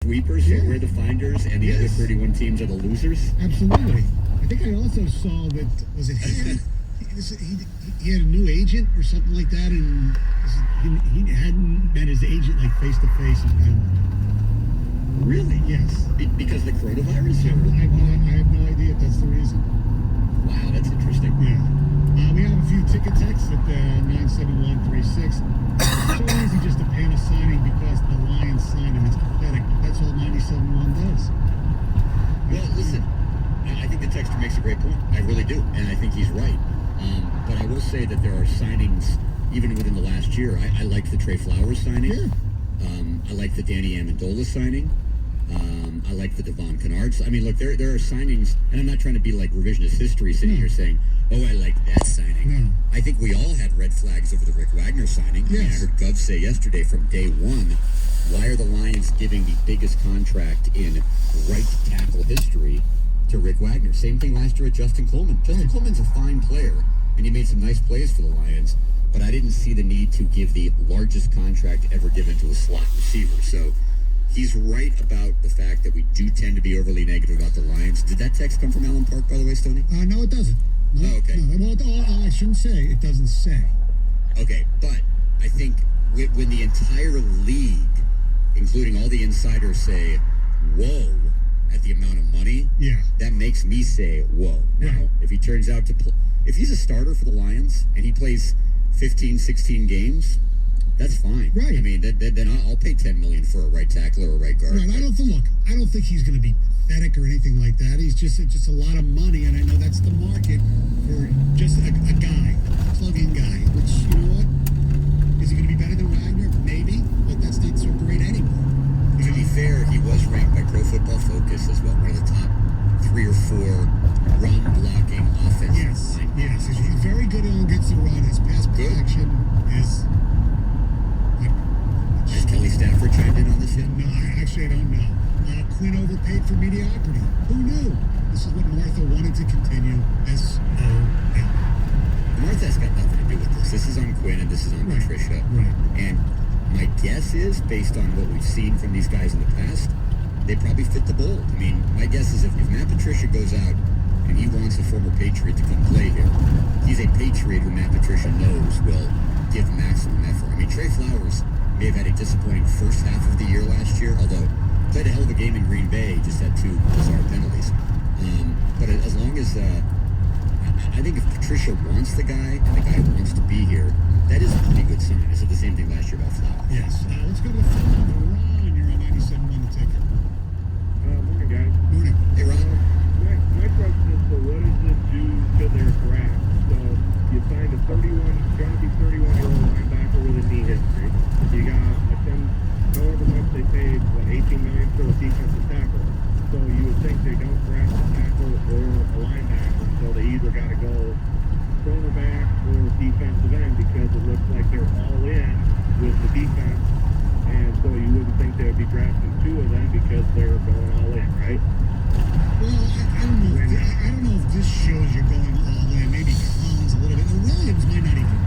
sweepers, so we're the finders, and the other 31 teams are the losers? Absolutely. I think I also saw that, was it him? He had a new agent or something like that, and he hadn't met his agent like face to face in Denver. Really? Yes. Because of the coronavirus? I have no idea if that's the reason. Wow, that's interesting. Yeah. We have a few ticket texts at 97136. It's so easy just to pan a signing because the Lions signed him. It's pathetic. That's all 971 does. Well, listen, I think the texter makes a great point. I really do, and I think he's right. But I will say that there are signings, even within the last year. I liked the Trey Flowers signing. Yeah. I like the Danny Amendola signing. I like the Devon Kennards. I mean, look, there are signings, and I'm not trying to be like revisionist history sitting here saying, oh, I like that signing. No. I think we all had red flags over the Rick Wagner signing. Yes. I mean, I heard Gov say yesterday from day one, why are the Lions giving the biggest contract in right tackle history to Rick Wagner? Same thing last year with Justin Coleman. Justin Coleman's a fine player, and he made some nice plays for the Lions, but I didn't see the need to give the largest contract ever given to a slot receiver. So he's right about the fact that we do tend to be overly negative about the Lions. Did that text come from Allen Park, by the way, Stoney? No, it doesn't. No, Oh, okay. No, well, I shouldn't say. It doesn't say. Okay, but I think when the entire league, including all the insiders, say, whoa, at the amount of money, that makes me say, whoa. Now, if he turns out to if he's a starter for the Lions and he plays 15, 16 games, that's fine. Right. I mean, then I'll pay $10 million for a right tackle or a right guard. Right. I don't think he's going to be pathetic or anything like that. He's just a lot of money, and I know that's the market for just a guy, a plug-in guy. Which, you know what? Is he going to be better than Wagner? Maybe, but that's not so great anymore. To be fair, he was ranked by Pro Football Focus as well, one of the top 3 or 4 run blocking offenses. Yes. He's very good against the run. His pass protection is. Has Kelly Stafford chimed in on this yet? No, I don't know. Quinn overpaid for mediocrity. Who knew? This is what Martha wanted to continue. S-O-L. Martha's got nothing to do with this. This is on Quinn and this is on Patricia. Right. And my guess is, based on what we've seen from these guys in the past, they probably fit the mold. I mean, my guess is if Matt Patricia goes out and he wants a former Patriot to come play here, he's a Patriot who Matt Patricia knows will give maximum effort. I mean, Trey Flowers may have had a disappointing first half of the year last year, although played a hell of a game in Green Bay, just had 2 bizarre penalties. But as long as, I think if Patricia wants the guy and the guy wants to be here, that is a pretty good sign. I said the same thing last year about Flowers. Yes. Let's go to the phone number. Ron, you're on 97 on the ticket. Morning, guys. Morning. Hey, Ron. My question is, so what does this do to their draft? So you signed a 31-year-old linebacker with a knee history. You got however much they paid, $18 million for a defensive tackle. So you would think they don't draft a tackle or a linebacker, so they either got to go cornerback or defensive end because it looks like they're all in with the defense, and so you wouldn't think they would be drafting 2 of them because they're going all in, right? Well, I don't know if this shows you're going all in. Maybe Collins a little bit. And Williams might not even.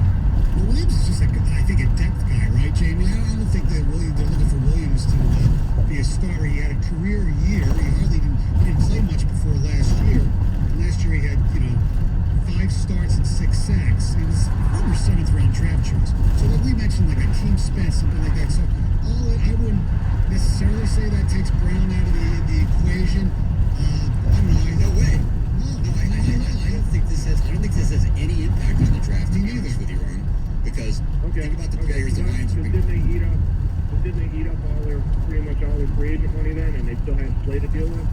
Well, Williams is just I think a depth guy, right, Jamie? I don't think that they're looking for Williams to be a starter. He had a career year. He didn't play much before last year. And last year he had 5 starts and 6 sacks. He was former 7th round draft choice. So like we mentioned, like a team Spence, something like that. So all in, I wouldn't necessarily say that takes Brown out of the equation. I don't know. No way. No, I don't think this has any impact on the draft. To be honest with you, Ron, because think about the players the Lions are. Didn't they eat up pretty much all their free agent money then, and they still have Slay to deal with?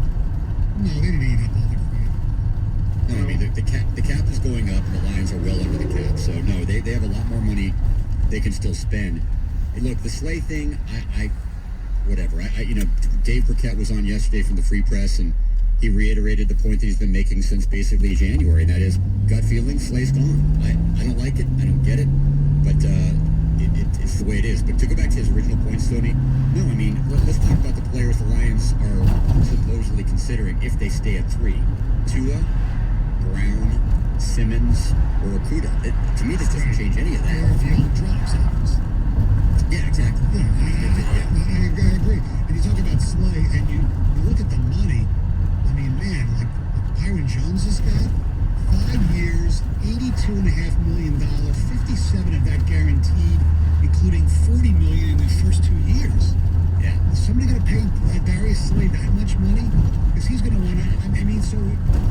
No, they didn't eat up all their free agent. No, I mean the cap is going up, and the Lions are well under the cap. So no, they have a lot more money they can still spend. And look, the Slay thing, whatever. Dave Burkett was on yesterday from the Free Press, and he reiterated the point that he's been making since basically January, and that is gut feeling, Slay's gone. I don't like it. I don't get it. But it's the way it is. But to go back to his original point, Stoney, no, I mean, let's talk about the players the Lions are supposedly considering if they stay at 3. Tua, Brown, Simmons, or Okudah. To me, this doesn't change any of that. Or if he all drops happens. Yeah, exactly. Yeah, I agree. And you talk about Slay. 7 of that guaranteed, including $40 million in his first 2 years. Yeah. Is somebody going to pay Darius Slay that much money? Because he's going to want to. I mean, so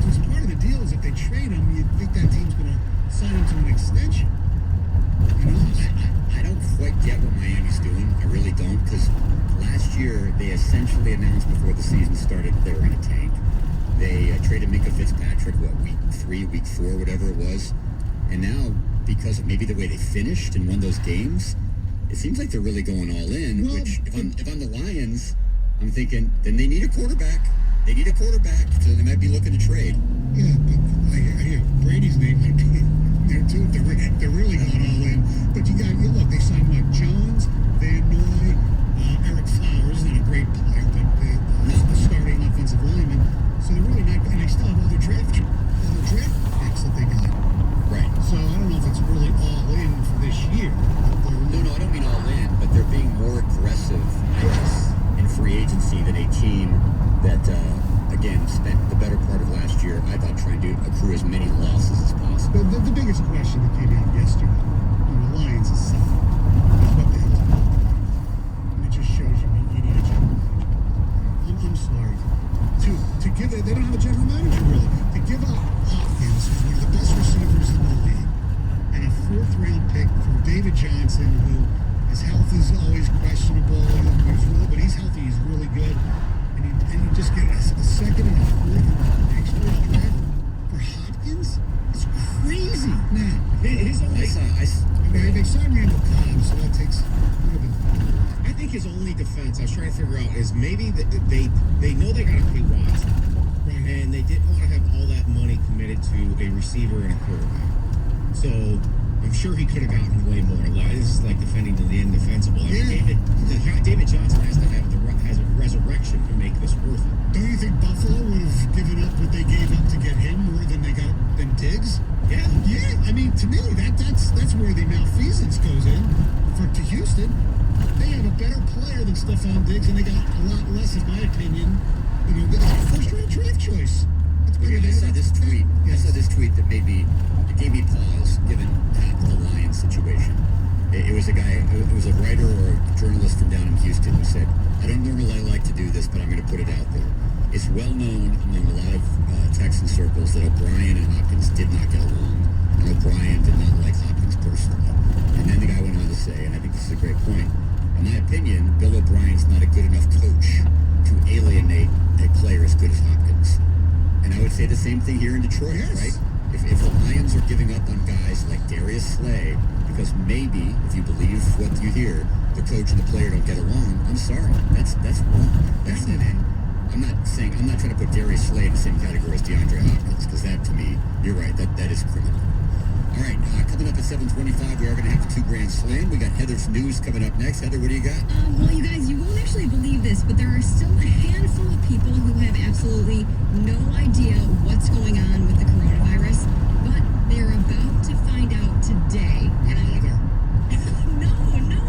as part of the deal is if they trade him, you think that team's going to sign him to an extension. You know, I don't quite get what Miami's doing. I really don't, because last year they essentially announced before the season started that they were going to tank. They traded Minka Fitzpatrick, week 3, week 4, whatever it was. And now, because of maybe the way they finished and won those games, it seems like they're really going all in, Well, which if I'm the Lions, I'm thinking, then they need a quarterback. They need a quarterback, so they might be looking to trade. yeah, but I hear Brady's name might be there too. They're really going all in. But you look, they signed what? Jones, Van Noy, Eric Flowers, not a great player, but a starting offensive lineman. So they're really not, and they still have all their draft picks that they got. Right. So I don't know if it's really all in for this year. No, I don't mean all in, but they're being more aggressive, I guess, in free agency than a team that, again, spent the better part of last year, I thought, trying to accrue as many losses as possible. The biggest question that came out yesterday when the Lions is set is what the hell is going on. And it just shows you need a general manager. I'm sorry. To give it, they don't have a general manager really. To give up Hopkins, who's one of the best receivers in the league, and a 4th-round pick for David Johnson, who his health is always questionable, but he's healthy, he's really good. And you just get a 2nd and a 4th next year draft for Hopkins? It's crazy. Now, his only. They signed Randall Cobb, so that takes a little bit. I think his only defense, I was trying to figure out, is maybe they know they got to pay Watson, Right. and they didn't want to have all that money committed to a receiver and a quarterback. So I'm sure he could have gotten way more. This is like defending the indefensible. I mean, David Johnson has a resurrection to make this worth it. Don't you think Buffalo would have given up what they gave up to get him more than they got than Diggs? Yeah. Yeah, I mean, to me, that's where the malfeasance goes in to Houston. They have a better player than Stephon Diggs, and they got a lot less, in my opinion. They got a first-round draft choice. That's better I saw than this tweet. I Yes. saw this tweet that it gave me pause, given the Lions situation. It was a guy, it was a writer or a journalist from down in Houston who said, I don't normally like to do this, but I'm going to put it out there. It's well known among a lot of Texan circles that O'Brien and Hopkins did not get along, and O'Brien did not like Hopkins personally. And then the guy went on to say, and I think this is a great point, in my opinion, Bill O'Brien's not a good enough coach to alienate a player as good as Hopkins. And I would say the same thing here in Detroit, Yes. right? If the Lions are giving up on guys like Darius Slay, because maybe, if you believe what you hear, the coach and the player don't get along, I'm sorry. That's wrong. And I'm not trying to put Darius Slay in the same category as DeAndre Hopkins, because that, to me, you're right, that is criminal. All right, coming up at 7:25, we are going to have the 2 Grand Slam. We got Heather's news coming up next. Heather, what do you got? Well, you guys, you won't actually believe this, but there are still a handful of people who have absolutely no idea what's going on with the coronavirus, but they're about to find out today. My mother. No,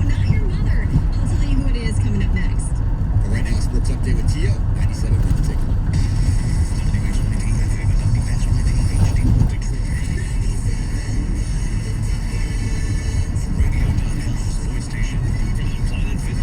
not your mother. I'll tell you who it is coming up next. But right now, Sports Update with Tio, 97 the ticket.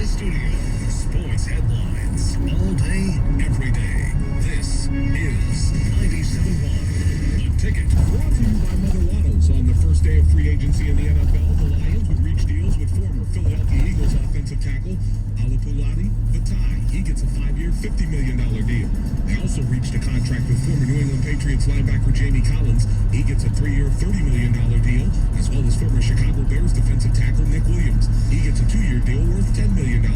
Studio. Sports headlines all day, every day. This is 97.1 The Ticket. Brought to you by Mother Waddles. On the first day of free agency in the NFL, the Lions would reach deals with former Philadelphia Eagles offensive tackle Alapulati Vata'i. He gets a 5-year, $50 million deal. They also reached a contract with former New England Patriots linebacker Jamie Collins. He gets a 3-year, $30 million deal, as well as former Chicago Bears defensive tackle Nick Williams. He gets a 2-year deal worth $10 million.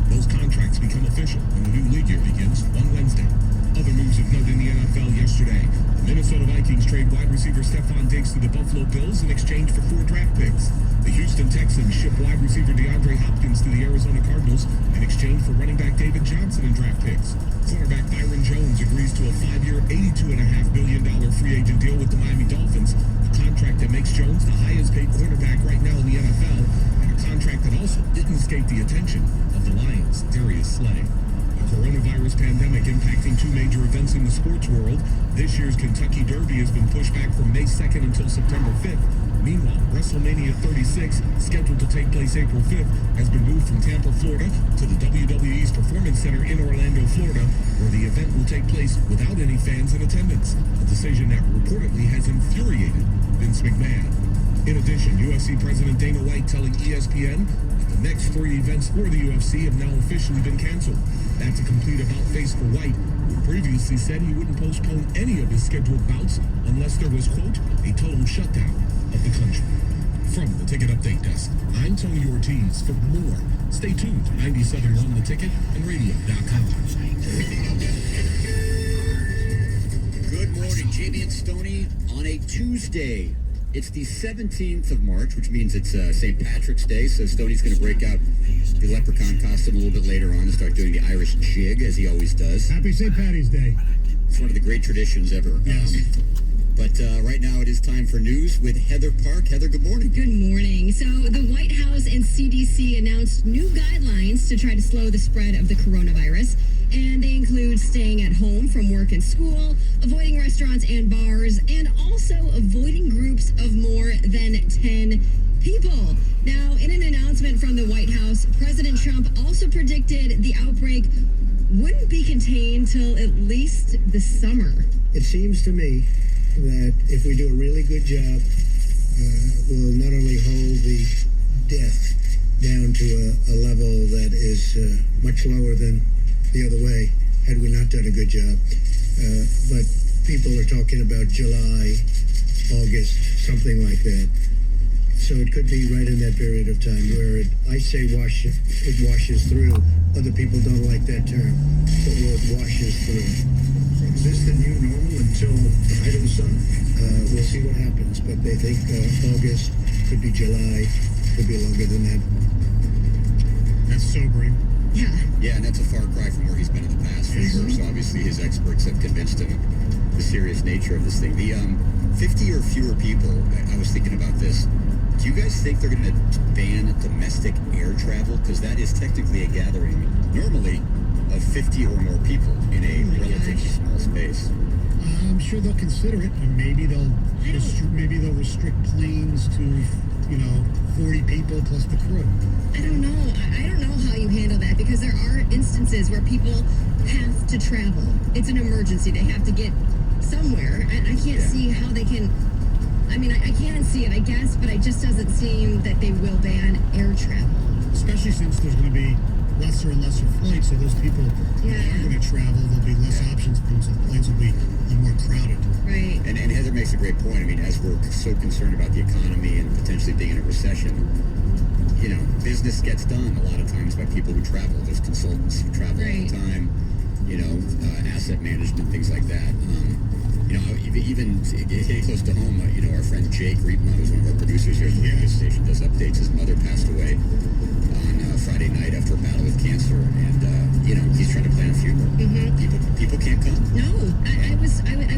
Those contracts become official when the new league year begins on Wednesday. Other moves of note in the NFL yesterday. The Minnesota Vikings trade wide receiver Stephon Diggs to the Buffalo Bills in exchange for 4 draft picks. The Houston Texans ship wide receiver DeAndre Hopkins to the Arizona Cardinals in exchange for running back David Johnson and draft picks. Cornerback Byron Jones agrees to a 5-year, $82.5 million free agent deal with the Miami Dolphins, a contract that makes Jones the highest paid cornerback right now in the NFL, and a contract that also didn't escape the attention of the Lions' Darius Slay. The coronavirus pandemic impacting 2 major events in the sports world. This year's Kentucky Derby has been pushed back from May 2nd until September 5th. Meanwhile, WrestleMania 36, scheduled to take place April 5th, has been moved from Tampa, Florida to the WWE's Performance Center in Orlando, Florida, where the event will take place without any fans in attendance, a decision that reportedly has infuriated Vince McMahon. In addition, UFC President Dana White telling ESPN that the next 3 events for the UFC have now officially been canceled. That's a complete about-face for White, who previously said he wouldn't postpone any of his scheduled bouts unless there was, quote, a total shutdown of the country. From the Ticket Update Desk, I'm Tony Ortiz. For more, stay tuned to 97.1 The Ticket and radio.com. Good morning, Jamie and Stoney on a Tuesday. It's the 17th of March, which means it's St. Patrick's Day, so Stoney's going to break out the leprechaun costume a little bit later on and start doing the Irish jig, as he always does. Happy St. Patty's Day. It's one of the great traditions ever. Yes. But right now it is time for news with Heather Park. Heather, good morning. Good morning. So the White House and CDC announced new guidelines to try to slow the spread of the coronavirus. And they include staying at home from work and school, avoiding restaurants and bars, and also avoiding groups of more than 10 people. Now, in an announcement from the White House, President Trump also predicted the outbreak wouldn't be contained till at least the summer. It seems to me that if we do a really good job, we'll not only hold the death down to a level that is much lower than the other way, had we not done a good job. But people are talking about July, August, something like that. So it could be right in that period of time where it washes through. Other people don't like that term, but where it washes through. Is this the new normal until the height of the sun? We'll see what happens, but they think August, could be July, could be longer than that. That's sobering. Yeah. Yeah, and that's a far cry from where he's been in the past, for sure. So obviously his experts have convinced him of the serious nature of this thing. The 50 or fewer people, I was thinking about this. Do you guys think they're going to ban domestic air travel? Because that is technically a gathering, normally, of 50 or more people in a relatively small space. I'm sure they'll consider it, and maybe they'll restrict planes to 40 people plus the crew. I don't know. I don't know how you handle that because there are instances where people have to travel. It's an emergency. They have to get somewhere. And I can't see how they can. I mean, I can see it, I guess, but it just doesn't seem that they will ban air travel. Especially since there's going to be lesser and lesser flights, so those people who are going to travel, there'll be less options for them, so the planes will be more crowded. Right. And Heather makes a great point. I mean, as we're so concerned about the economy and potentially being in a recession, business gets done a lot of times by people who travel. There's consultants who travel all the time, asset management, things like that. Even getting close to home, our friend Jake Riepma, who's one of our producers here at the radio station, does updates. His mother passed away on Friday night after a battle with cancer, and he's trying to plan a funeral. Mm-hmm. People can't come. No, I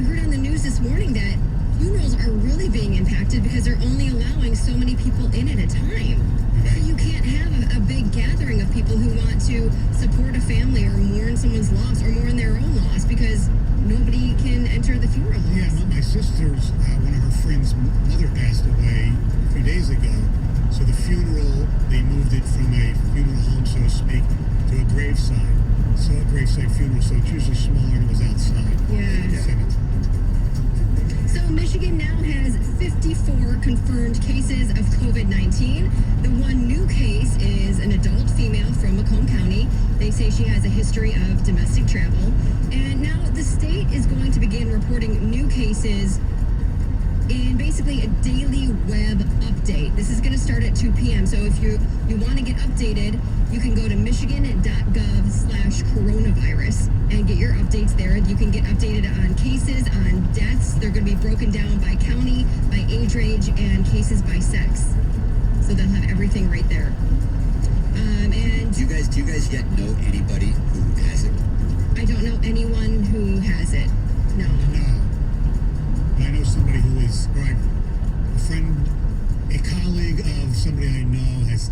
heard on the news this morning that funerals are really being impacted because they're only allowing so many people in at a time. So you can't have a big gathering of people who want to support a family or mourn someone's loss or mourn their own loss because nobody can enter the funeral homes. Yeah, my sister's, one of her friends' mother passed away a few days ago. So the funeral, they moved it from a funeral home, so to speak, to a graveside. So a graveside funeral, so it's usually smaller and it was outside. Yeah. So Michigan now has 54 confirmed cases of COVID-19. The one new case is an adult female from Macomb County. They say she has a history of domestic travel. And now the state is going to begin reporting new cases in basically a daily web update. This is going to start at 2 p.m. So if you want to get updated, you can go to michigan.gov/coronavirus and get your updates there. You can get updated on cases, on deaths. They're going to be broken down by county, by age range, and cases by sex. So they'll have everything right there. And do you guys yet know anybody who has it? I don't know anyone who has it. No. But I know somebody who is, or a friend, a colleague of somebody I know has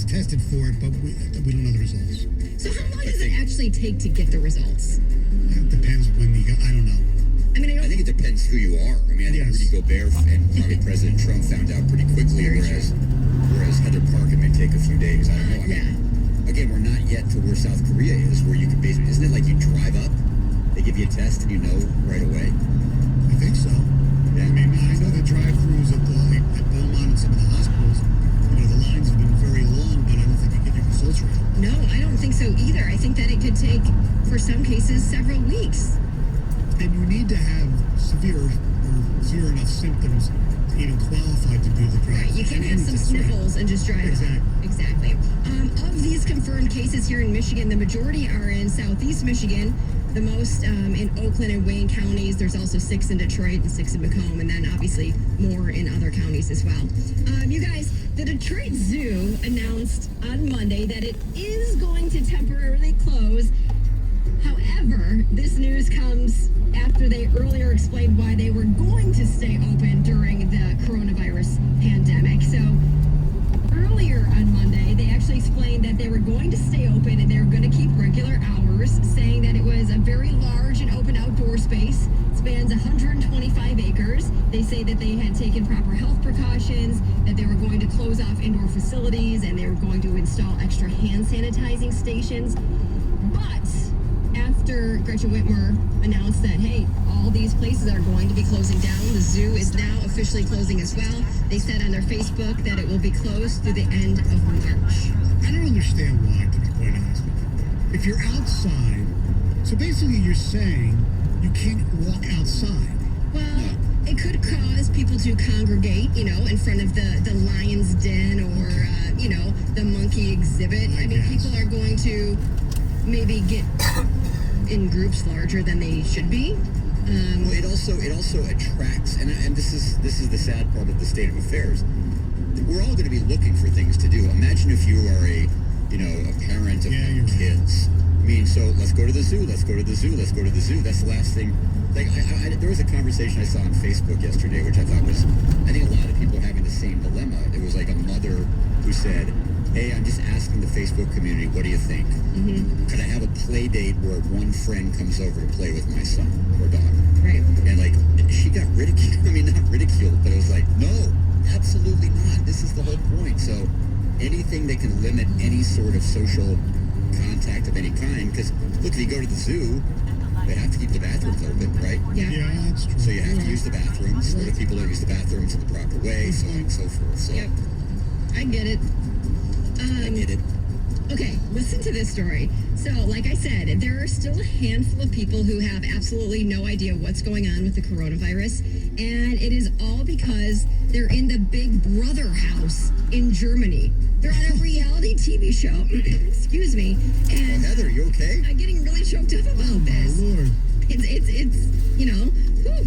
tested for it, but we don't know the results. So how long does it actually take to get the results? It depends when you go. I don't know. I mean, I think it depends who you are. I mean, I think Yes. Rudy Gobert and probably President Trump found out pretty quickly, Very whereas Heather Parker may take a few days. I don't know. I yeah. mean, again, we're not yet to where South Korea is, where you can basically, isn't it like you drive up, they give you a test, and you know right away? I think so. Yeah. I mean, I know the drive-throughs at Beaumont and some of the hospitals, the lines have been very long, but I don't think you get your results right. No, I don't think so either. I think that it could take, for some cases, several weeks. And you need to have severe enough symptoms to even qualify to do the drive. Right, you can't have some sniffles and just drive Exactly. up. Exactly. Of these confirmed cases here in Michigan, the majority are in southeast Michigan, the most in Oakland and Wayne counties. There's also 6 in Detroit and 6 in Macomb, and then obviously more in other counties as well. You guys, the Detroit Zoo announced on Monday that it is going to temporarily close. However, this news comes after they earlier explained why they were going to stay open during the coronavirus pandemic. So earlier on Monday, they actually explained that they were going to stay open and they were going to keep regular hours, saying that it was a very large and open outdoor space, spans 125 acres. They say that they had taken proper health precautions, that they were going to close off indoor facilities, and they were going to install extra hand sanitizing stations. But after Gretchen Whitmer announced that, hey, all these places are going to be closing down, the zoo is now officially closing as well. They said on their Facebook that it will be closed through the end of March. I don't understand why, to be quite honest with you. If you're outside, so basically you're saying you can't walk outside. Well, it could cause people to congregate, in front of the lion's den or, the monkey exhibit. I mean, guess. people are going to maybe get in groups larger than they should be. Well, it also attracts, and this is the sad part of the state of affairs. We're all going to be looking for things to do. Imagine if you are a parent of Yeah, you're right. kids. I mean, so let's go to the zoo. Let's go to the zoo. Let's go to the zoo. That's the last thing. Like, there was a conversation I saw on Facebook yesterday, which I thought was, I think a lot of people having the same dilemma. It was like a mother who said, hey, I'm just asking the Facebook community, what do you think? Mm-hmm. Could I have a play date where one friend comes over to play with my son or daughter? Right. And like, she got ridiculed. I mean, not ridiculed, but it was like, no, absolutely not. This is the whole point. So anything that can limit any sort of social contact of any kind, because look, if you go to the zoo, they have to keep the bathrooms open, right? Yeah. Yeah, that's true. So you have to use the bathrooms. Other people don't use the bathrooms in the proper way, so on and so forth. So Yep. I get it. I get it. Okay, listen to this story. So, like I said, there are still a handful of people who have absolutely no idea what's going on with the coronavirus. And it is all because they're in the Big Brother house in Germany. They're on a reality TV show. Excuse me. Oh, And Heather, you okay? I'm getting really choked up about Oh, my this. Lord. It's whew.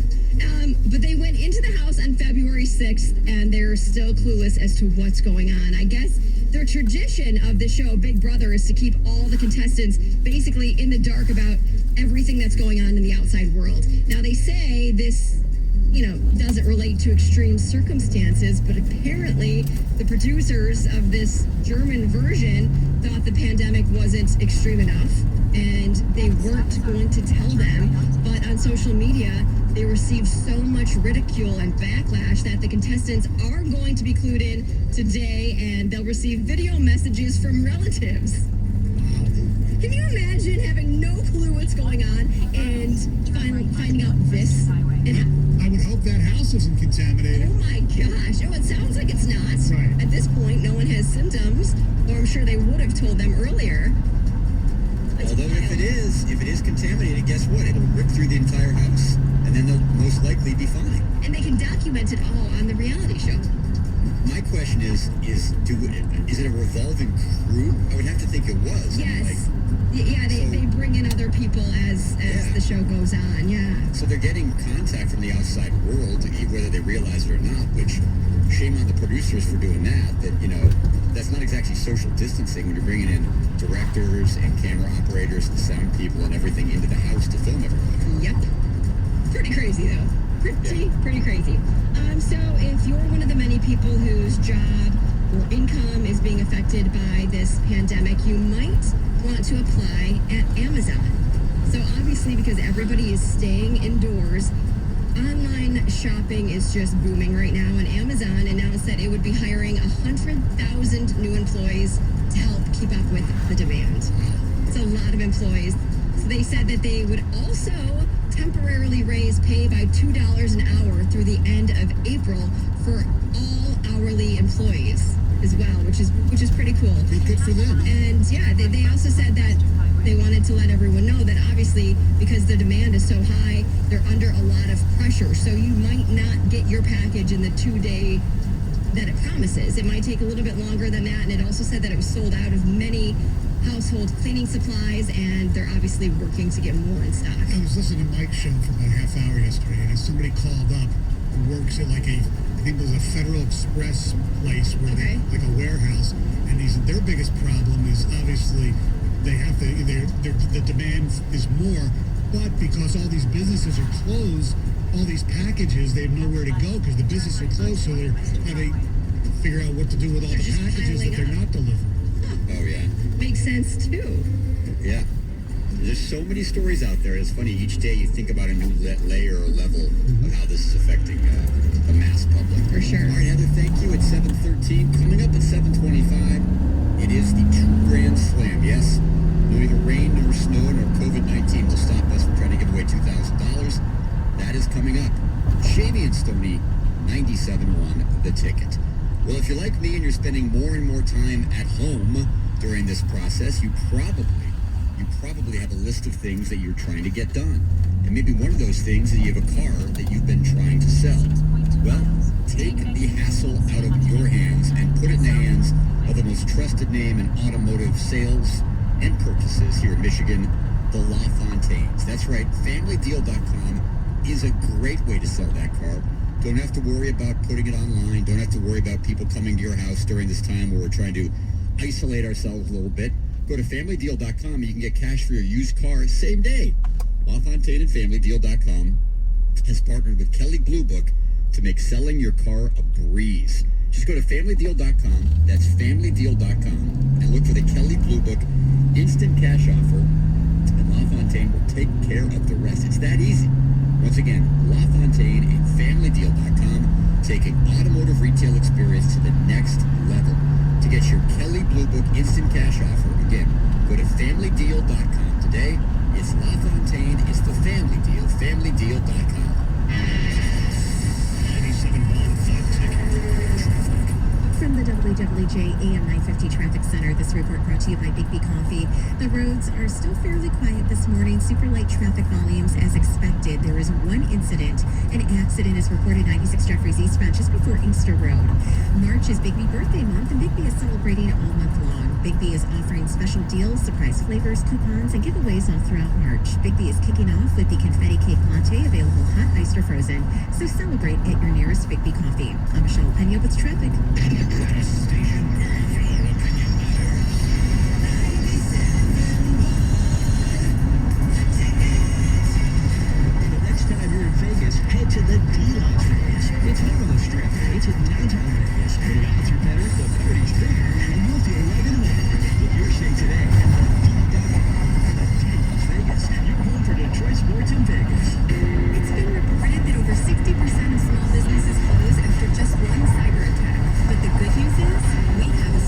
But they went into the house on February 6th, and they're still clueless as to what's going on. I guess their tradition of the show Big Brother is to keep all the contestants basically in the dark about everything that's going on in the outside world. Now, they say this, doesn't relate to extreme circumstances, but apparently the producers of this German version thought the pandemic wasn't extreme enough, and they weren't going to tell them. But on social media, they received so much ridicule and backlash that the contestants are going to be clued in today, and they'll receive video messages from relatives. Can you imagine having no clue what's going on and finding out this? And, I would hope that house isn't contaminated. oh my gosh. Oh, it sounds like it's not. Right. At this point, no one has symptoms, or I'm sure they would have told them earlier. That's Although if wild. it is contaminated, guess what? It'll rip through the entire house, and then they'll most likely be fine. And they can document it all on the reality show. My question is it a revolving crew? I would have to think it was. I mean, Yes. Yeah, they bring in other people as Yeah. the show goes on. Yeah. so they're getting contact from the outside world, whether they realize it or not, which shame on the producers for doing that. That's not exactly social distancing when you're bringing in directors and camera operators and sound people and everything into the house to film everybody. Yep. Pretty crazy, though. Pretty crazy. So if you're one of the many people whose job or income is being affected by this pandemic, you might want to apply at Amazon. So obviously, because everybody is staying indoors, online shopping is just booming right now, and Amazon announced that it would be hiring 100,000 new employees to help keep up with the demand. It's a lot of employees. So they said that they would also temporarily raise pay by $2 an hour through the end of April for all hourly employees as well, which is pretty cool. Good for them. And yeah, they also said that they wanted to let everyone know that obviously because the demand is so high, they're under a lot of pressure. So you might not get your package in the 2-day that it promises. It might take a little bit longer than that. And it also said that it was sold out of many household cleaning supplies, and they're obviously working to get more in stock. I was listening to Mike's show for about a half hour yesterday, and somebody called up who works at like I think it was a Federal Express place where Okay. they, like a warehouse, and he said their biggest problem is obviously they have to, the demand is more, but because all these businesses are closed, all these packages, they have nowhere to go because the businesses are closed, so they're having to figure out what to do with all They're the just packages that piling they're up. not delivering. Oh yeah. Makes sense too. Yeah. There's so many stories out there. It's funny. Each day you think about a new layer or level of how this is affecting the mass public. For sure. All right, Heather, thank you. At 7:13. Coming up at 7:25, it is the True Grand Slam. Yes, neither rain nor snow nor COVID-19 will stop us from trying to give away $2,000. That is coming up. Shavy and Stoney, 97.1 The Ticket. Well, if you're like me and you're spending more and more time at home during this process, you probably have a list of things that you're trying to get done. And maybe one of those things is you have a car that you've been trying to sell. Well, take the hassle out of your hands and put it in the hands of the most trusted name in automotive sales and purchases here in Michigan, the LaFontaines. That's right, FamilyDeal.com is a great way to sell that car. Don't have to worry about putting it online. Don't have to worry about people coming to your house during this time where we're trying to isolate ourselves a little bit. Go to FamilyDeal.com and you can get cash for your used car same day. LaFontaine and FamilyDeal.com has partnered with Kelley Blue Book to make selling your car a breeze. Just go to FamilyDeal.com, that's FamilyDeal.com, and look for the Kelley Blue Book instant cash offer, and LaFontaine will take care of the rest. It's that easy. Once again, LaFontaine and FamilyDeal.com, taking automotive retail experience to the next level. To get your Kelley Blue Book instant cash offer, again, go to FamilyDeal.com today. It's LaFontaine, it's the family deal, FamilyDeal.com. 97.1 The Ticket. Traffic. From the WWJ AM 950 Traffic Center, this report brought to you by Big B Coffee. The roads are still fairly quiet this morning. Super light traffic volumes as expected. There is one incident. An accident is reported 96 Jeffries eastbound just before Inkster Road. March is Big B birthday month, and Big B is celebrating all month long. Big B is offering special deals, surprise flavors, coupons, and giveaways all throughout March. Big B is kicking off with the confetti cake latte, available hot, iced, or frozen. So celebrate at your nearest Big B Coffee. I'm Michelle Pena with traffic. The station where your opinion matters. The next time you're in Vegas, head to the D-Lodge Vegas. It's home of the Strip. It's in downtown Vegas. The odds are better, the party's bigger, and you'll feel right at home. Book your stay today at D-Lodge Vegas, your home for Detroit sports in Vegas. It's been reported that over 60% of small businesses close after just one cyber attack. But the good news is we have a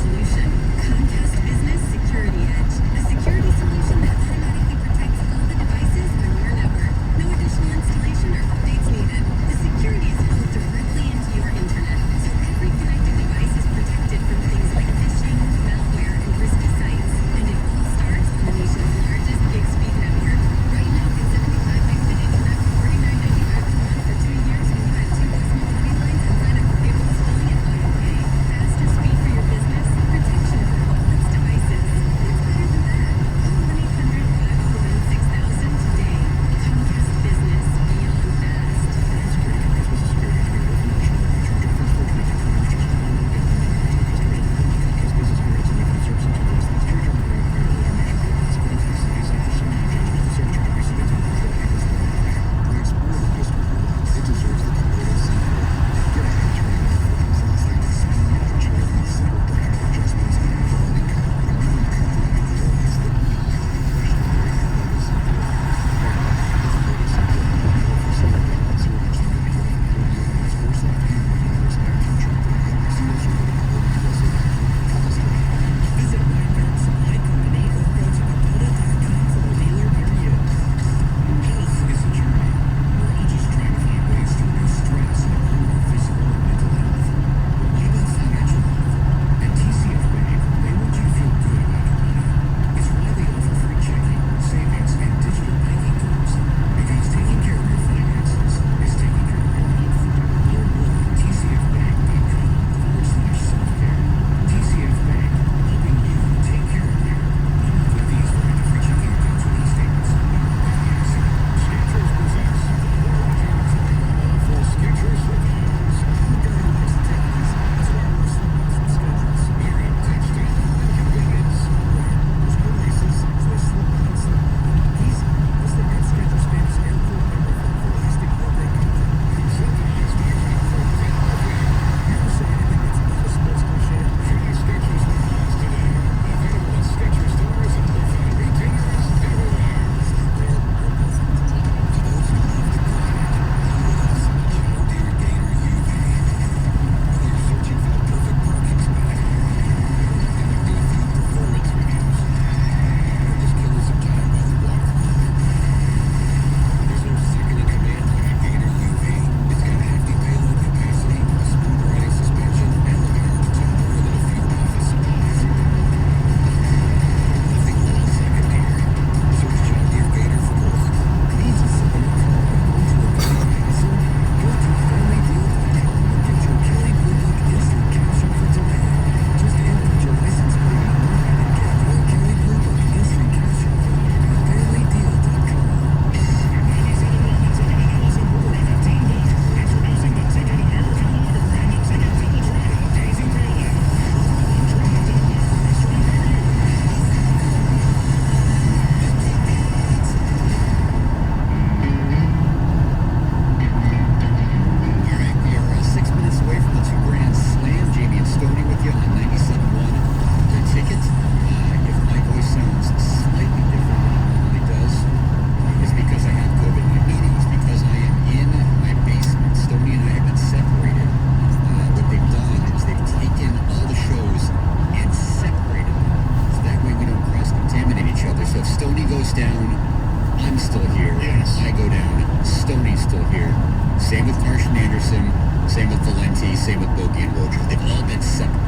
I'm still here. Yes. I go down. Stoney's still here. Same with Carson Anderson. Same with Valenti. Same with Bogey and Roger. They've all been separated.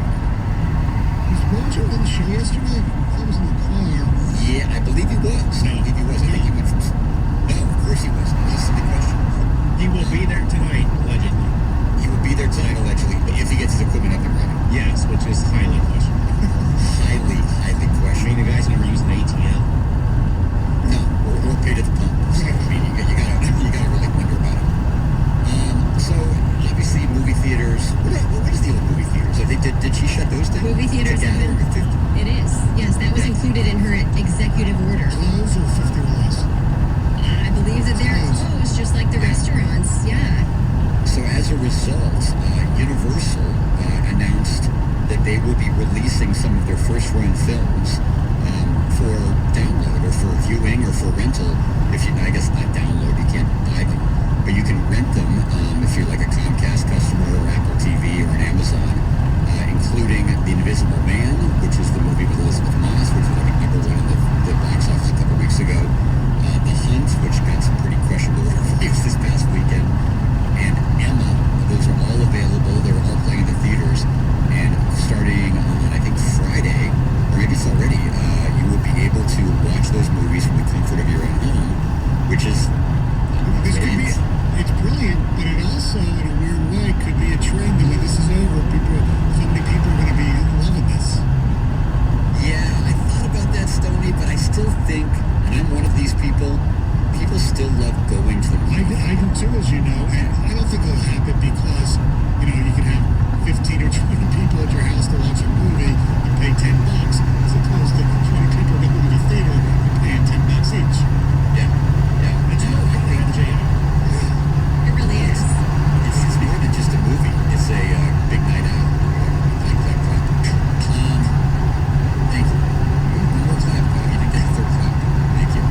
Was Roger on the show yesterday? I was in the car. Yeah, I believe he was. I believe he was. I think he went from. No, of course he was. That's the question. He will be there tonight, allegedly. He will be there tonight, allegedly, if he gets his equipment up and running. Yes, which is highly questionable. Highly, highly I mean, questionable. the guy's never used an ATM. No, or paid at the pump. So, I mean, you gotta really wonder about it. So obviously, movie theaters. What is the old movie theaters? Did she shut those down? Movie theaters To have gather been. 50? It is. Yes, that was included in her executive order. Close or 50 or less? I believe that they're Closed. closed, just like the restaurants. Yeah. So as a result, Universal announced that they will be releasing some of their first-run films for download or for viewing or for rental. If you, I guess not download, you can't buy them, but you can rent them if you're like a Comcast customer or Apple TV or an Amazon, including The Invisible Man, which is the movie with Elizabeth Moss, which was like number one in the box office a couple weeks ago. The Hunt, which got some pretty questionable reviews this past weekend, and Emma. Those are all available. They're all playing in the theaters, and starting on I think Friday, or maybe it's already, you will be able to watch those movies from the comfort of your own home, which is This could be, it's brilliant, but it also, in a weird way, could be a trend that when this is over, so many people are going to be loving this. Yeah, I thought about that, Stoney, but I still think, and I'm one of these people still love going to the movie. I do too, as you know, and I don't think it'll happen because, you can have 15 or 20 people at your house to watch a movie and pay $10, as opposed to 20 people at the movie theater and paying $10 each. Yeah. It's more fun than jail. It really is. It's more than just a movie. It's a big night out. Like that prop. Thank you. One more clap. You didn't get a third clap. Thank you.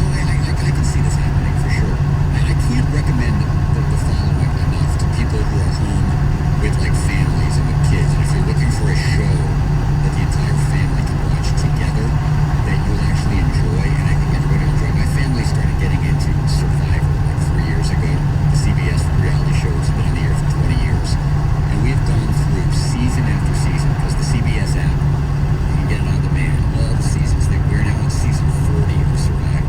No, I can see this happening for sure. I can't recommend the following enough to people who are home with like families and with kids. And if you're looking for a show that the entire family can watch together, that you'll actually enjoy, and I think everybody will enjoy. My family started getting into Survivor like 3 years ago. The CBS reality show has been on the air for 20 years. And we have gone through season after season because the CBS app, you can get it on demand, all the seasons. We're now on season 40 of Survivor.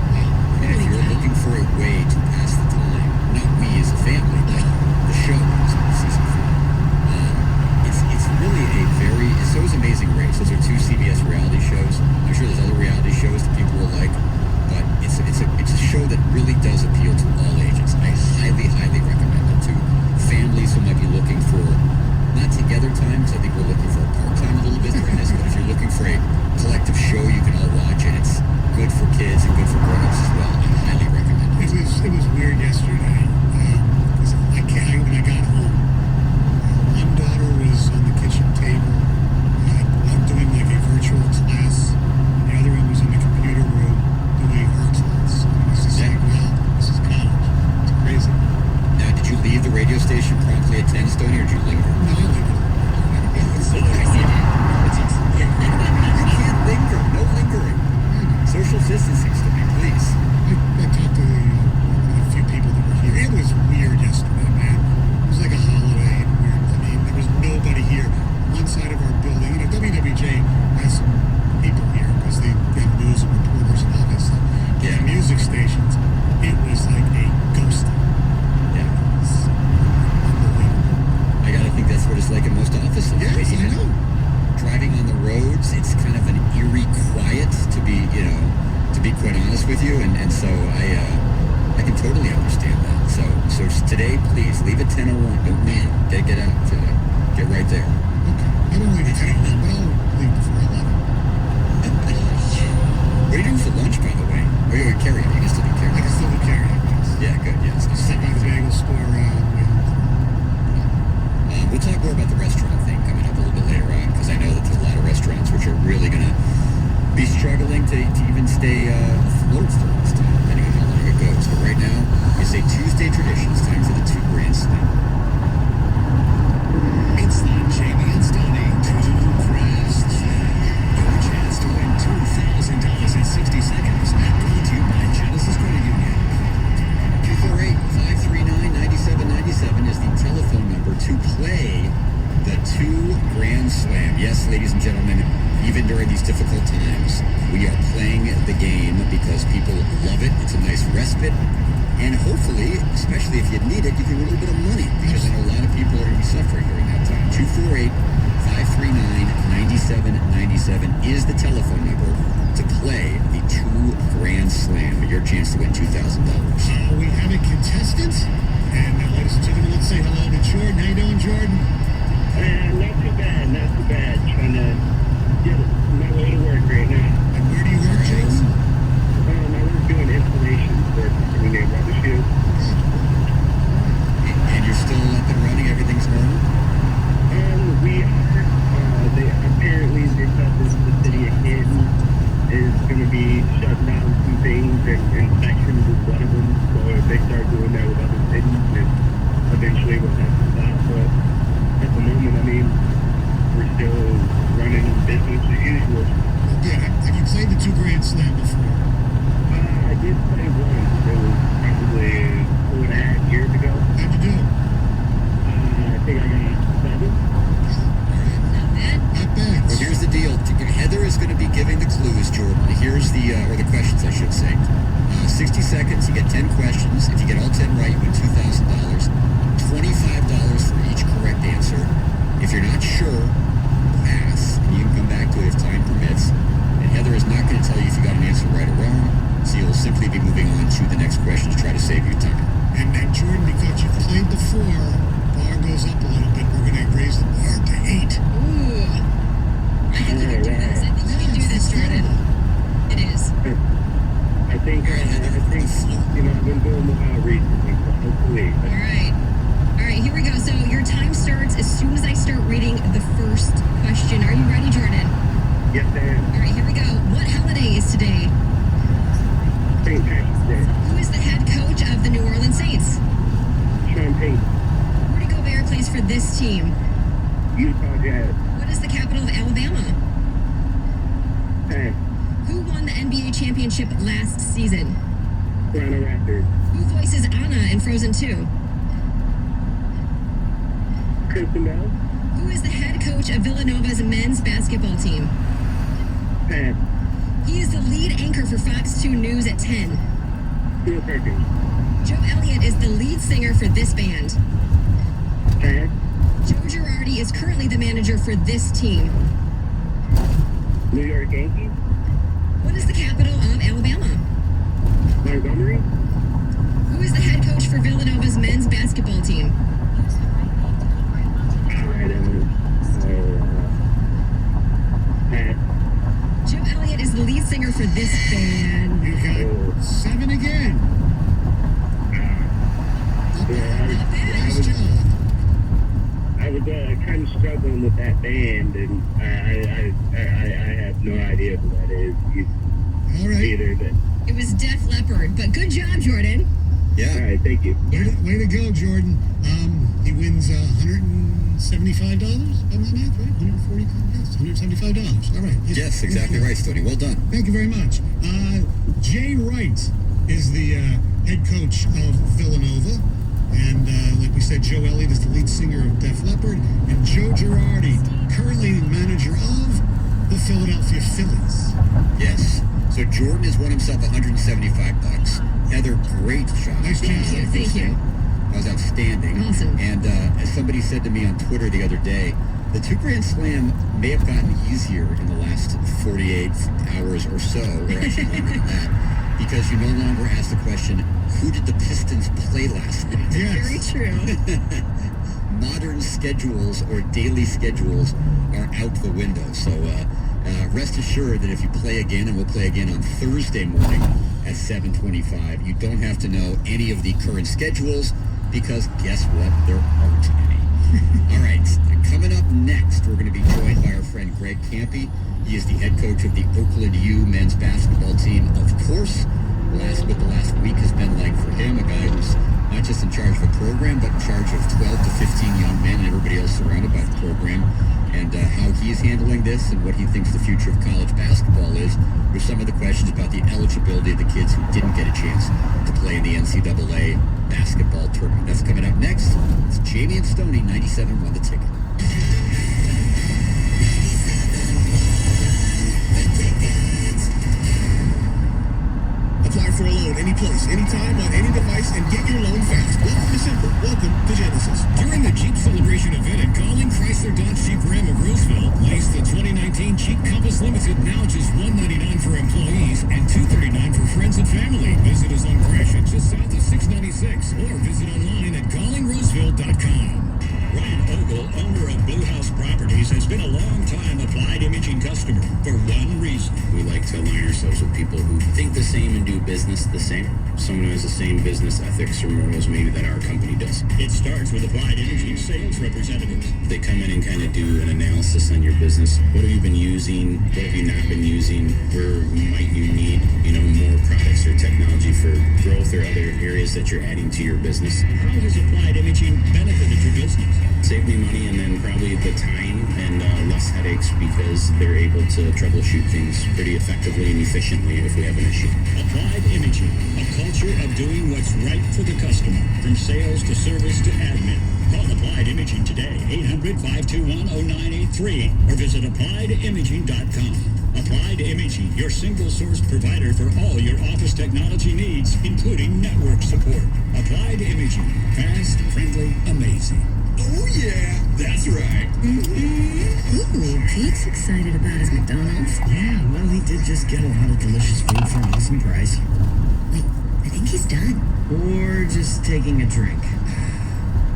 And if you're looking for a way to pass the time, not we as a family, but the show is on season 4. It's really so is Amazing Race. Those are two CBS reality shows. I'm sure there's other reality shows that people will like, but it's a show that really does appeal to all ages. I highly, highly recommend it to families who might be looking for not together time, because I think we're looking for a part-time a little bit during this, but if you're looking for a collective show you can all watch, and it's good for kids and good for grown-ups as well, I highly recommend it. It was weird yesterday because when I got home, one daughter was on the kitchen table doing like a virtual class, and the other one was in the computer room doing her class. And I was just like, wow, this is college. It's crazy. Now, did you leave the radio station promptly at 10, Stoney, or did you linger? No, I live You can't linger. No lingering. Social distancing, Stoney, please. I talked to a few people that were here. It was weird yesterday, man. It was like a holiday and weird. I mean, there was nobody here. One side of our building, WWJ has some people here because they have news and reporters and all that stuff. Yeah. The music stations, it was like a ghost town. Yeah. It was unbelievable. I gotta think that's what it's like in most offices. Yes, I Even know. driving on the roads, it's kind of an eerie quiet, to be quite honest with you, and so I can totally understand that. So today, please leave at 10:01. Don't leave. Get out. Get right there. Okay. I don't leave at 10 o'clock, but I'll leave before 11. What are you doing for lunch, by the way? Oh, you're carry out. You can still do carry I can out. still do carry out. Yeah, good. Yeah, it's Stop by the bagel store on the way home. We'll talk more about the restaurant thing coming up a little bit later on, because I know that there's a lot of restaurants which are really going to be struggling to even stay afloat during this time, depending on how long it goes. But right now, it's a Tuesday tradition. It's time for the 2 Grand Slam. It's the Jamie and Stoney 2 Grand Slam. Your chance to win $2,000 in 60 seconds. Brought to you by it. And hopefully, especially if you need it, you can win a little bit of money. Because I know a lot of people are going to be suffering during that time. 248-539-9797 is the telephone number to play the 2 Grand Slam. Your chance to win $2,000. We have a contestant. And ladies and gentlemen, let's say hello to Jordan. How you doing, Jordan? Not too bad, not too bad. Trying to get my way to work right now. And where do you work, Jordan? I work doing installation for a company named Rubber Shoe. And you're still up and running? Everything's normal? We are. They apparently they said this the city of Canton is going to be shutting down some things, and inspections is one of them. So if they start doing that with other cities, then eventually we'll have to stop. But at the moment, I mean, we're still running business as usual. Well, good. Have you played the 2 Grand Slam before? I did play once. It was probably 2.5 years ago. How'd you do? I think I got 7. Not bad. Not bad. Well, here's the deal. Heather is going to be giving the clues, Jordan. Here's the, or the questions, I should say. 60 seconds, you get 10 questions. If you get all 10 right, you win $2,000. $25 for each correct answer. If you're not sure, pass. And you can come back to it if time permits. And Heather is not going to tell you if you got an answer right or wrong. So you'll simply be moving on to the next question to try to save you time. And then, Jordan, because you've played before, bar goes up a little bit. We're going to raise the bar to 8. Ooh. I think you can do this. I think you can do this, Jordan. It is. I think you know, I've been doing more recently, so hopefully. All right. All right, here we go. So your time starts as soon as I start reading the first question. Are you ready, Jordan? Yes, I am. All right, here we go. What holiday is today? St. Patrick's Day. Who is the head coach of the New Orleans Saints? Champagne. Rudy Gobert plays for this team. Utah Jazz. What is the capital of Alabama? Pass. Who won the NBA championship last season? Toronto Raptors. Who voices Anna in Frozen 2? Kristen Bell. Who is the head coach of Villanova's men's basketball team? Pass. He is the lead anchor for Fox 2 News at 10. Phil Perkins. Joe Elliott is the lead singer for this band. Pass. Joe Girardi is currently the manager for this team. New York Yankees. What is the capital of Alabama? Montgomery. Who is the head coach for Villanova's men's basketball team? Pass. Joe Elliott is the lead singer for this band. You got 7 again. Nice job. I was kind of struggling with that band, and I have no idea who that is. All right. Either that. It was Def Leppard, but good job, Jordan. Yeah. All right, thank you. Way to go, Jordan. He wins $175. By my math, right? $140. Yes, $175. All right. Yes, exactly right, Stoney. Well done. Thank you very much. Jay Wright is the head coach of Villanova. And like we said, Joe Elliott is the lead singer of Def Leppard. And Joe Girardi, currently the manager of the Philadelphia Phillies. Yes. So Jordan has won himself $175. Heather, great job. Nice job. Thank you. That was outstanding. Awesome. And as somebody said to me on Twitter the other day, the 2 Grand Slam may have gotten easier in the last 48 hours or so, or actually longer than that, because you no longer ask the question, who did the Pistons play last night? Very true. Modern schedules or daily schedules are out the window. So rest assured that if you play again, and we'll play again on Thursday morning at 7:25, you don't have to know any of the current schedules, because guess what? There aren't any. All right, coming up next, we're going to be joined by our friend Greg Campy. He is the head coach of the Oakland U men's basketball team, of course. What the last week has been like for him, a guy who's not just in charge of a program, but in charge of 12 to 15 young men and everybody else surrounded by the program, and how he's handling this and what he thinks the future of college basketball is, with some of the questions about the eligibility of the kids who didn't get a chance to play in the NCAA basketball tournament. That's coming up next. It's Jamie and Stoney, 97.1 The Ticket. Apply for a loan any place, anytime, on any device, and get your loan fast. Welcome to Simple. Welcome to Genesis. During the Jeep Celebration event at Calling Chrysler Dodge Jeep Ram of Roseville, lease the 2019 Jeep Compass Limited now just $199 for employees and $239 for friends and family. Visit us on Gratiot just south of 696 or visit online at callingroseville.com. Ryan Ogle, owner of Blue House Properties, has been a long-time Applied Imaging customer for one reason. We like to align ourselves with people who think the same and do business the same. Someone who has the same business ethics or morals maybe that our company does. It starts with Applied Imaging sales representatives. They come in and kind of do an analysis on your business. What have you been using? What have you not been using? Where might you need, more products or technology for growth or other areas that you're adding to your business? How has Applied Imaging benefited your business? Saved me money and then probably the time and less headaches because they're able to troubleshoot things pretty effectively and efficiently if we have an issue. Applied Imaging, a culture of doing what's right for the customer, from sales to service to admin. Call Applied Imaging today, 800-521-0983, or visit appliedimaging.com. Applied Imaging, your single source provider for all your office technology needs, including network support. Applied Imaging, fast, friendly, amazing. Oh, yeah, that's right. Ooh, Pete's excited about his McDonald's. Yeah, well, he did just get a lot of delicious food for an awesome price. Wait, I think he's done. Or just taking a drink.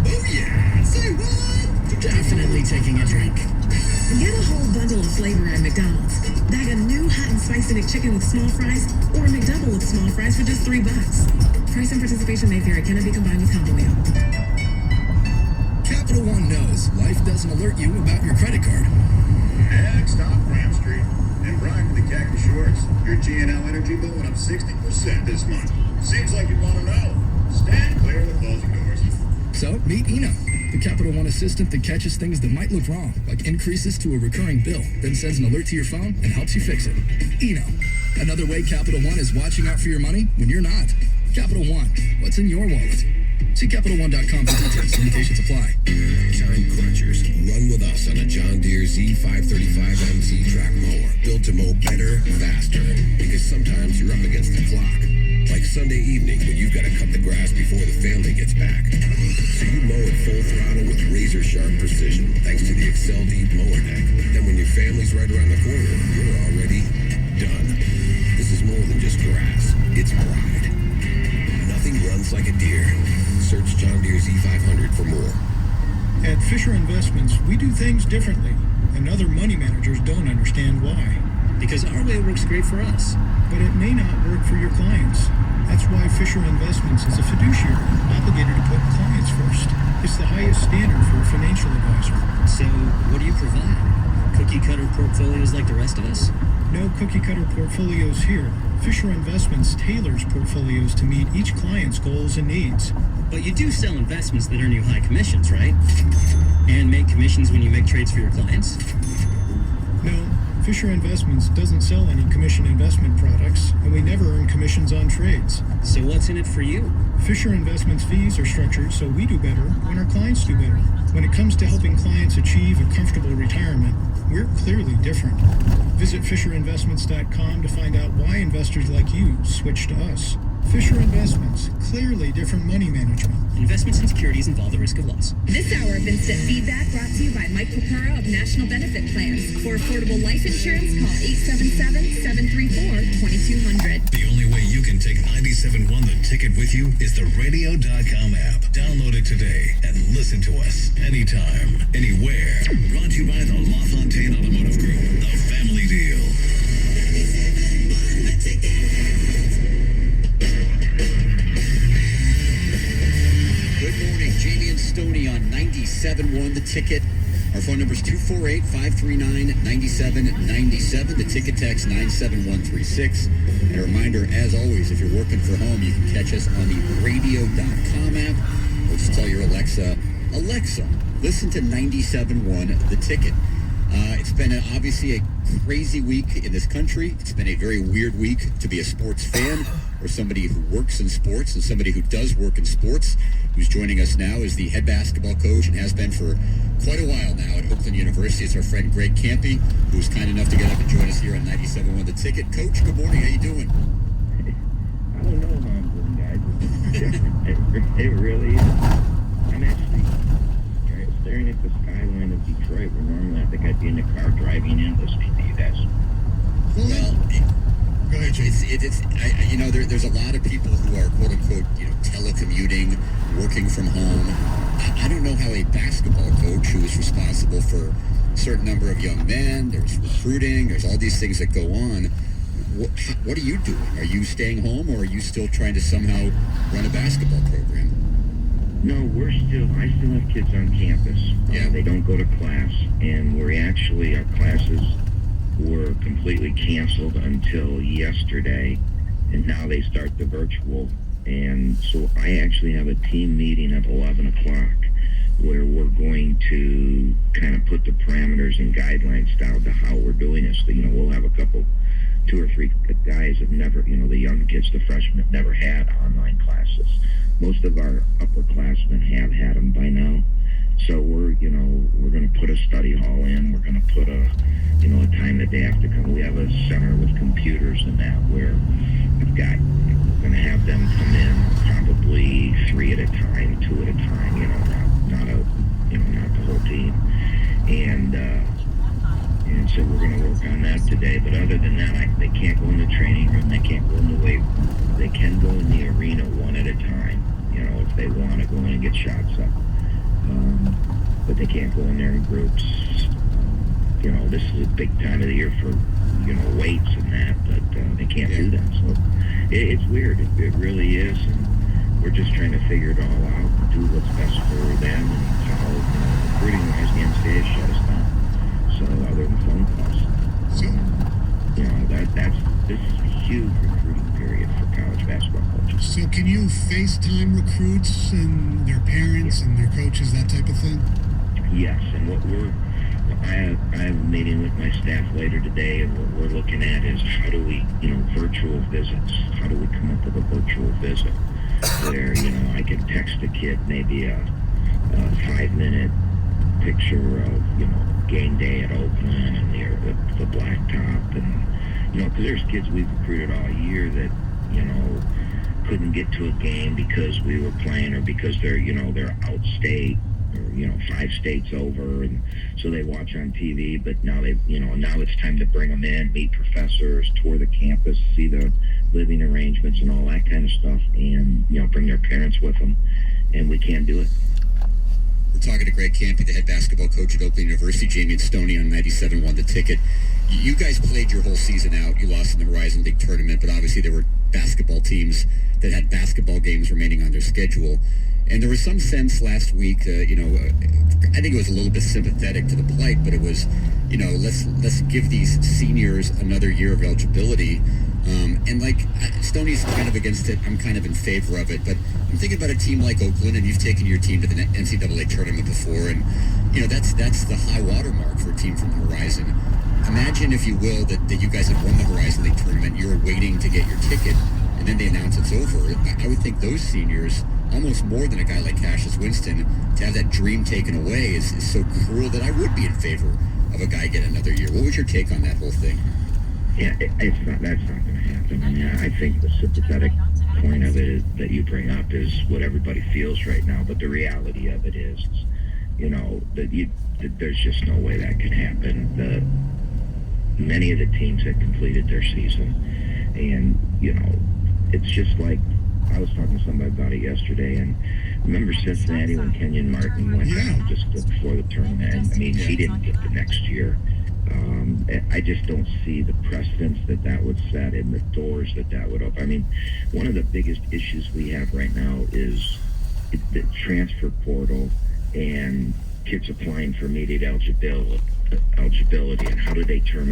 Oh, yeah. Say what? Definitely taking a drink. Get a whole bundle of flavor at McDonald's. Bag a new hot and spicy McChicken with small fries or a McDouble with small fries for just $3. Price and participation may vary. Cannot be combined with combo meal. Capital One knows life doesn't alert you about your credit card. Next off Ram Street. And Brian with the khaki shorts. Your GNL Energy bill went up 60% this month. Seems like you want to know. Stand clear of the closing doors. So, meet Eno, the Capital One assistant that catches things that might look wrong, like increases to a recurring bill, then sends an alert to your phone and helps you fix it. Eno, another way Capital One is watching out for your money when you're not. Capital One, what's in your wallet? See CapitalOne.com for details. Limitations apply. Time crunchers. Run with us on a John Deere Z535MZ track mower. Built to mow better, faster. Because sometimes you're up against the clock. Like Sunday evening when you've got to cut the grass before the family gets back. So you mow at full throttle with razor-sharp precision thanks to the Excel Deep mower deck. Then when your family's right around the corner, you're already done. This is more than just grass. It's pride. Nothing runs like a deer. Search John Deere Z500 for more. At Fisher Investments, we do things differently, and other money managers don't understand why. Because our way works great for us. But it may not work for your clients. That's why Fisher Investments is a fiduciary, obligated to put clients first. It's the highest standard for a financial advisor. So, what do you provide? Cookie-cutter portfolios like the rest of us? No cookie-cutter portfolios here. Fisher Investments tailors portfolios to meet each client's goals and needs. But you do sell investments that earn you high commissions, right? And make commissions when you make trades for your clients? No, Fisher Investments doesn't sell any commission investment products, and we never earn commissions on trades. So what's in it for you? Fisher Investments fees are structured so we do better when our clients do better. When it comes to helping clients achieve a comfortable retirement, we're clearly different. Visit FisherInvestments.com to find out why investors like you switch to us. Fisher Investments, clearly different money management. Investments in securities involve the risk of loss. This hour of Instant Feedback brought to you by Mike Papara of National Benefit Plans. For affordable life insurance, call 877-734-2200. The only way you can take 97.1 The Ticket with you is the radio.com app. Download it today and listen to us anytime, anywhere. Brought to you by the LaFontaine Automotive Group, the family deal. Good morning, Jamie and Stoney on 97.1 The Ticket. Our phone number is 248-539-9797. The ticket text 97136. And a reminder, as always, if you're working from home, you can catch us on the radio.com app. Or just tell your Alexa, listen to 97.1 The Ticket. It's been obviously a crazy week in this country. It's been a very weird week to be a sports fan or somebody who works in sports and somebody who does work in sports. Who's joining us now is the head basketball coach and has been for quite a while now at Oakland University. It's our friend Greg Campy, who was kind enough to get up and join us here on 97.1 The Ticket. Coach, good morning. How you doing? I don't know, It really is. I'm actually staring at the skyline of Detroit, where normally I think I'd be in the car driving in listening to you guys. Well, Go ahead, Jay. there's a lot of people who are quote unquote, telecommuting, working from home. I don't know how a basketball coach who is responsible for a certain number of young men, there's recruiting, there's all these things that go on. What are you doing? Are you staying home, or are you still trying to somehow run a basketball program? No, I still have kids on campus. Yeah. They don't go to class, and our classes were completely canceled until yesterday, and now they start the virtual. And so I actually have a team meeting at 11 o'clock where we're going to kind of put the parameters and guidelines down to how we're doing this. So, we'll have 2 or 3 guys have never, the young kids, the freshmen, have never had online classes. Most of our upperclassmen have had them by now. So we're going to put a study hall in. We're going to put a time that they have to come. We have a center with computers and that where we're going to have them come in probably 3 at a time, 2 at a time, not the whole team. And so we're going to work on that today. But other than that, they can't go in the training room. They can't go in the weight room. They can go in the arena 1 at a time, if they want to go in and get shots up. But they can't go in there in groups. This is a big time of the year for, weights and that, but they can't do that. So it's weird. It really is. And we're just trying to figure it all out and do what's best for them and how, recruiting-wise, the NCAA shut us down. So other than phone calls. So, this is a huge recruiting period for college basketball coaches. So can you FaceTime recruits and their parents and their coaches, that type of thing? Yes, and I have a meeting with my staff later today, and what we're looking at is how do we, virtual visits, how do we come up with a virtual visit where, I can text a kid maybe a 5-minute picture of, game day at Oakland and the blacktop, and, because there's kids we've recruited all year that, couldn't get to a game because we were playing or because they're out state or, 5 states over, and so they watch on TV, but now now it's time to bring them in, meet professors, tour the campus, see the living arrangements and all that kind of stuff, and, bring their parents with them, and we can't do it. We're talking to Greg Kampe, the head basketball coach at Oakland University. Jamie and Stoney on 97 won the ticket. You guys played your whole season out. You lost in the Horizon League tournament, but obviously there were basketball teams that had basketball games remaining on their schedule. And there was some sense last week, I think it was a little bit sympathetic to the plight, but it was, let's give these seniors another year of eligibility. And like Stoney's kind of against it, I'm kind of in favor of it. But I'm thinking about a team like Oakland, and you've taken your team to the NCAA tournament before, and that's the high water mark for a team from the Horizon. Imagine, if you will, that you guys have won the Horizon League tournament, you're waiting to get your ticket, and then they announce it's over. I would think those seniors, almost more than a guy like Cassius Winston, to have that dream taken away is so cruel that I would be in favor of a guy getting another year. What was your take on that whole thing? Yeah, that's not going to happen. I mean, I think the sympathetic point of it that you bring up is what everybody feels right now, but the reality of it is, that there's just no way that can happen. Many of the teams had completed their season, and, it's just like, I was talking to somebody about it yesterday, and remember Cincinnati when Kenyon Martin went down just before the tournament? I mean, he didn't get the next year. I just don't see the precedence that would set and the doors that would open. I mean, one of the biggest issues we have right now is the transfer portal and kids applying for immediate eligibility, and how do they determine